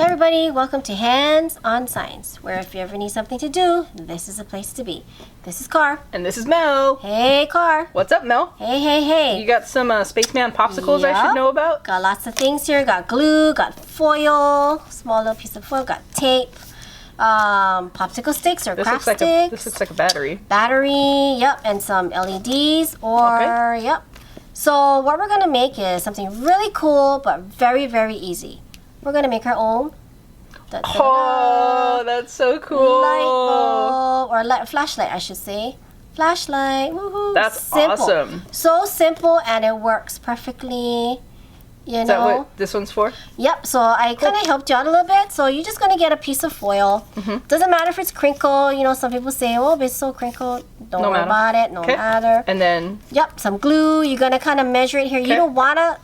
Hey everybody, welcome to Hands on Science, where if you ever need something to do, this is a place to be. This is Carr. And this is Mel. Hey Carr. What's up, Mel? Hey. You got some spaceman popsicles I should know about? Got lots of things here. Got glue, got foil, small little piece of foil, got tape, popsicle sticks or craft sticks. This looks like a battery. Battery, yep, and some LEDs yep. So what we're going to make is something really cool, but very, very easy. We're going to make our own. Oh, that's so cool. Light bulb, or flashlight, I should say. Flashlight, woohoo. That's simple. Awesome. So simple, and it works perfectly. Is that what this one's for? Yep, so I kind of helped you out a little bit. So you're just going to get a piece of foil. Doesn't matter if it's crinkled. You know, some people say, oh, if it's so crinkled, don't worry about it. No matter. And then? Yep, some glue. You're going to kind of measure it here. You don't want to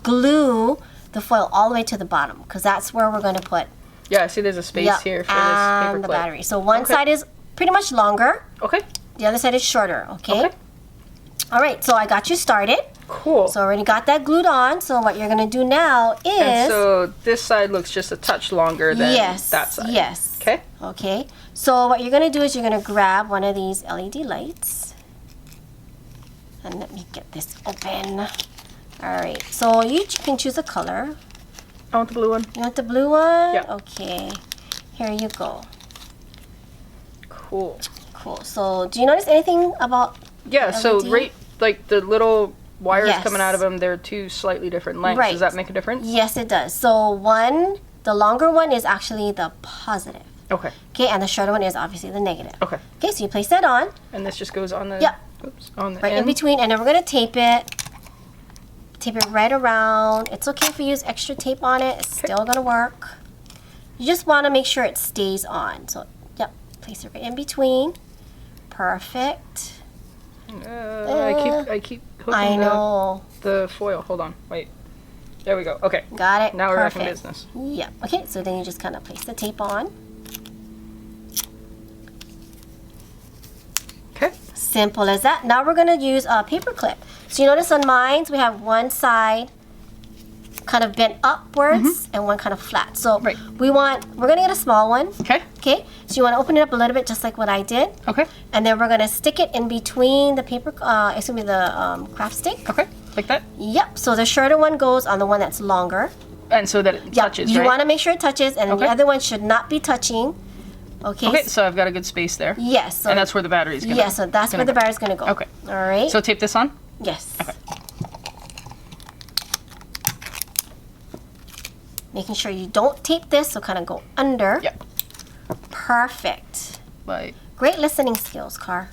glue the foil all the way to the bottom, because that's where we're going to put. Yeah, I see there's a space here for this paper clip. The battery. So one side is pretty much longer. Okay. The other side is shorter, okay? All right, so I got you started. Cool. So I already got that glued on. So what you're going to do now is... And so this side looks just a touch longer than that side. Yes. Okay. Okay. So what you're going to do is you're going to grab one of these LED lights. And let me get this open. All right. So you can choose a color. I want the blue one. You want the blue one? Yeah. Okay. Here you go. Cool. Cool. So do you notice anything about Yeah, LED? so right, like the little wires coming out of them, they're two slightly different lengths. Right. Does that make a difference? Yes, it does. So the longer one is actually the positive. Okay. Okay, and the shorter one is obviously the negative. Okay. Okay, so you place that on. And this just goes on the... Yep. Oops, on the right end. in between, and then we're going to tape it. Tape it right around. It's okay if you use extra tape on it. It's still going to work. You just want to make sure it stays on. So, yep, place it right in between. Perfect. I keep hooking the foil. Hold on. Wait. There we go. Okay. Got it. Now we're back in business. Yep. Okay, so then you just kind of place the tape on. Okay. Simple as that. Now we're going to use a paper clip. So you notice on mine, we have one side kind of bent upwards and one kind of flat. So we're going to get a small one. Okay. Okay. So you want to open it up a little bit, just like what I did. Okay. And then we're going to stick it in between the paper, the craft stick. Okay. Like that? Yep. So the shorter one goes on the one that's longer. And so that it touches, You want to make sure it touches, and the other one should not be touching. Okay. Okay, so I've got a good space there. Yes. So and that's where the battery's going to go. Yes, so that's where the battery's going to go. Okay. All right. So tape this on? Yes. Okay. Making sure you don't tape this, so kind of go under. Yep. Perfect. Like. Great listening skills, Carr.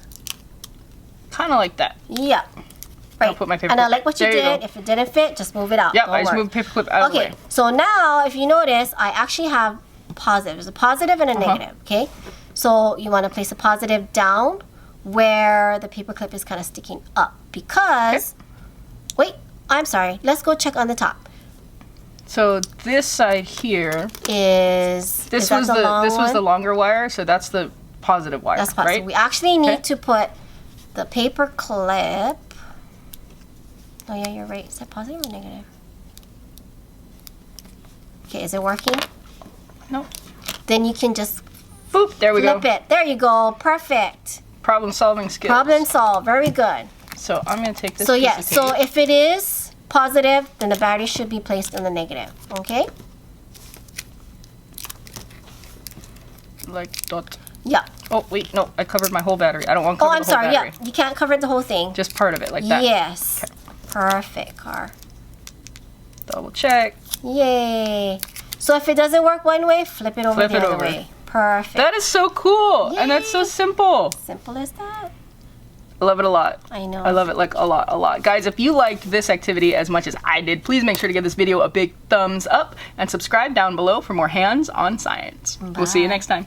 Kind of like that. Yep. Right. I'll put my paper and clip. I like what you did. If it didn't fit, just move it out. Yep, I just moved the paper clip out of the way. Okay, so now if you notice, I actually have positive. There's a positive and a negative, okay? So you want to place a positive down where the paper clip is kind of sticking up because, wait, I'm sorry. Let's go check on the top. So this side here this was the longer wire, so that's the positive wire. That's positive. Right? We actually need to put the paper clip. Oh yeah, you're right. Is that positive or negative? Okay, is it working? No. Then you can just boop. There we go. Flip it. There you go. Perfect. Problem solving skills. Problem solved. Very good. So I'm going to take this. So yeah. So if it is positive, then the battery should be placed in the negative. Okay. Like dot. Yeah. Oh wait, no, I covered my whole battery. I don't want to cover the whole battery. Yeah. You can't cover the whole thing. Just part of it, like that. Yes. Okay. Perfect, Carr. Double check. Yay. So if it doesn't work one way, flip it over the other way. Perfect. That is so cool. Yay. And that's so simple. Simple as that. I love it a lot. I know. I love it like a lot. Guys, if you liked this activity as much as I did, please make sure to give this video a big thumbs up and subscribe down below for more Hands on Science. Bye. We'll see you next time.